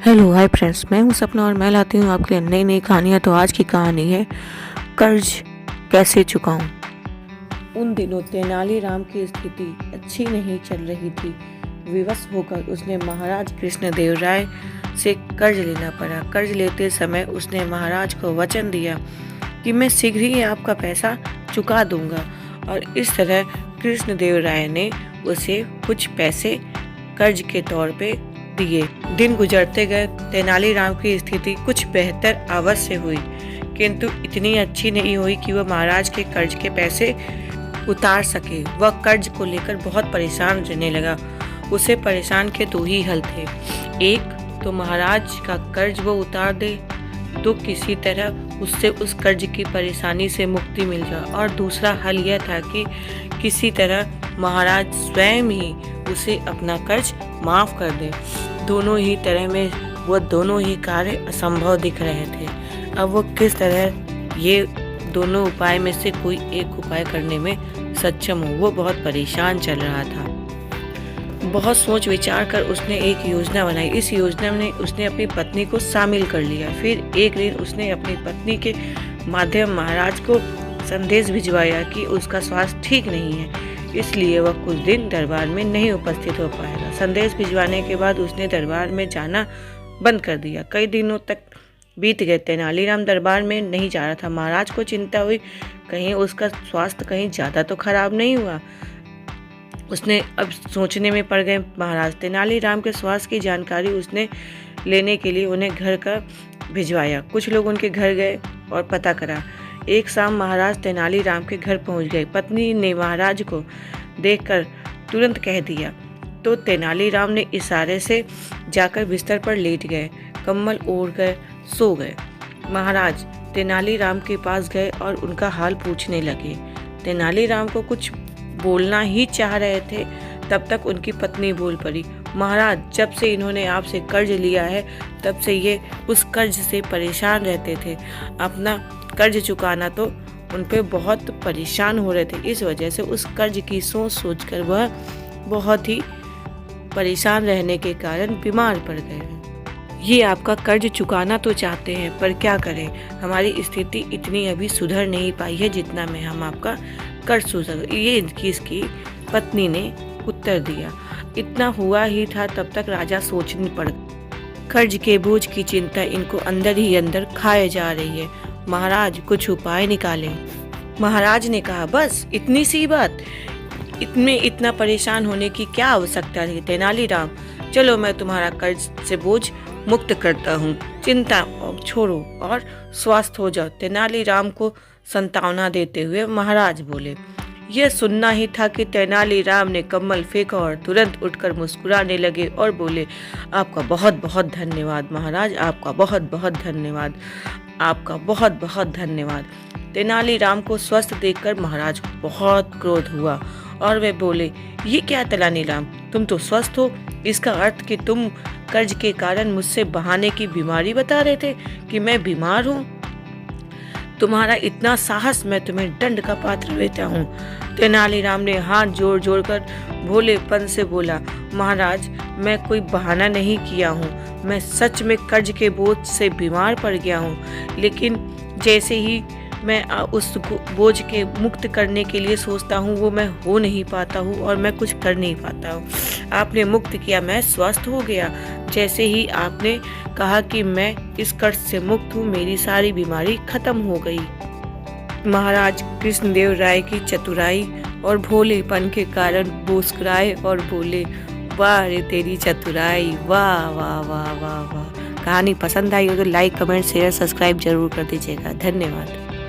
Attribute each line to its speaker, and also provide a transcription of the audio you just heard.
Speaker 1: Hello hi friends, मैं हूं सपना और मैं लाती हूं आपके लिए नई नई कहानियां। तो आज की कहानी है कर्ज कैसे चुकाऊं। उन दिनों तेनालीराम की स्थिति अच्छी नहीं चल रही थी। विवश होकर उसने महाराज कृष्णदेव राय से कर्ज लेना पड़ा। कर्ज लेते समय उसने महाराज को वचन दिया कि मैं शीघ्र ही आपका पैसा चुका दूंगा, और इस तरह कृष्णदेव राय ने उसे कुछ पैसे कर्ज के तौर पे दिए। दिन गुजरते गए, तेनालीराम की स्थिति कुछ बेहतर अवश्य हुई, किंतु इतनी अच्छी नहीं हुई कि वह महाराज के कर्ज के पैसे उतार सके। वह कर्ज को लेकर बहुत परेशान रहने लगा। उसे परेशान के दो ही हल थे। एक तो महाराज का कर्ज वो उतार दे, तो किसी तरह उससे उस कर्ज की परेशानी से मुक्ति मिल जाए, और दूसरा हल यह था कि किसी तरह महाराज स्वयं ही उसे अपना कर्ज माफ कर दे। दोनों ही तरह में वो दोनों ही कार्य असंभव दिख रहे थे। अब वो किस तरह ये दोनों उपाय में से कोई एक उपाय करने में सक्षम हो, वो बहुत परेशान चल रहा था। बहुत सोच विचार कर उसने एक योजना बनाई। इस योजना में उसने अपनी पत्नी को शामिल कर लिया। फिर एक दिन उसने अपनी पत्नी के माध्यम महाराज को संदेश भिजवाया कि उसका स्वास्थ्य ठीक नहीं है, इसलिए वह कुछ दिन दरबार में नहीं उपस्थित हो पाएगा। संदेश भिजवाने के बाद उसने दरबार में जाना बंद कर दिया। कई दिनों तक बीत गए, तेनालीराम दरबार में नहीं जा रहा था। महाराज को चिंता हुई, कहीं उसका स्वास्थ्य कहीं ज़्यादा तो खराब नहीं हुआ। उसने अब सोचने में पड़ गए महाराज। तेनालीराम के स्वास्थ्य की जानकारी उसने लेने के लिए उन्हें घर का भिजवाया। कुछ लोग उनके घर गए और पता करा। एक शाम महाराज तेनालीराम के घर पहुंच गए। पत्नी ने महाराज को देखकर तुरंत कह दिया, तो तेनालीराम ने इशारे से जाकर बिस्तर पर लेट गए, कंबल ओढ़ कर सो गए। महाराज तेनालीराम के पास गए और उनका हाल पूछने लगे। तेनालीराम को कुछ बोलना ही चाह रहे थे, तब तक उनकी पत्नी बोल पड़ी, महाराज जब से इन्होंने आपसे कर्ज लिया है तब से ये उस कर्ज से परेशान रहते थे। अपना कर्ज चुकाना तो उन पे बहुत परेशान हो रहे थे। इस वजह से उस कर्ज की सोच सोचकर वह बहुत ही परेशान रहने के कारण बीमार पड़ गए। ये आपका कर्ज चुकाना तो चाहते हैं, पर क्या करें, हमारी स्थिति इतनी अभी सुधर नहीं पाई है जितना में हम आपका कर्ज सुधर। ये इसकी पत्नी ने उत्तर दिया। इतना हुआ ही था, तब तक राजा सोचने पड़। कर्ज के बोझ की चिंता इनको अंदर ही अंदर खाए जा रही है। महाराज कुछ उपाय निकाले। महाराज ने कहा, बस इतनी सी बात, इतने इतना परेशान होने की क्या आवश्यकता थी। तेनालीराम, चलो मैं तुम्हारा कर्ज से बोझ मुक्त करता हूँ, चिंता छोड़ो और स्वस्थ हो जाओ। तेनालीराम को सांत्वना देते हुए महाराज बोले। यह सुनना ही था कि तेनालीराम ने कम्बल फेंका और तुरंत उठकर मुस्कुराने लगे और बोले, आपका बहुत बहुत धन्यवाद महाराज, आपका बहुत बहुत धन्यवाद, आपका बहुत बहुत धन्यवाद। तेनालीराम को स्वस्थ देखकर महाराज को बहुत क्रोध हुआ और वे बोले, ये क्या तेनालीराम, तुम तो स्वस्थ हो, इसका अर्थ कि तुम कर्ज के कारण मुझसे बहाने की बीमारी बता रहे थे कि मैं बीमार हूँ। तुम्हारा इतना साहस, मैं तुम्हें दंड का पात्र लेता हूँ। तेनालीराम ने हाथ जोड़ जोड़ कर भोलेपन से बोला, महाराज मैं कोई बहाना नहीं किया हूँ, मैं सच में कर्ज के बोझ से बीमार पड़ गया हूँ, लेकिन जैसे ही मैं उस बोझ के मुक्त करने के लिए सोचता हूँ वो मैं हो नहीं पाता हूँ और मैं कुछ कर नहीं पाता हूँ। आपने मुक्त किया, मैं स्वस्थ हो गया। जैसे ही आपने कहा कि मैं इस कर्ज से मुक्त हूँ, मेरी सारी बीमारी खत्म हो गई। महाराज कृष्णदेव राय की चतुराई और भोलेपन के कारण मुस्कुराए और बोले, वाह रे तेरी चतुराई, वाह वाह वाह वाह वाह। कहानी पसंद आई हो तो लाइक कमेंट शेयर सब्सक्राइब जरूर कर दीजिएगा। धन्यवाद।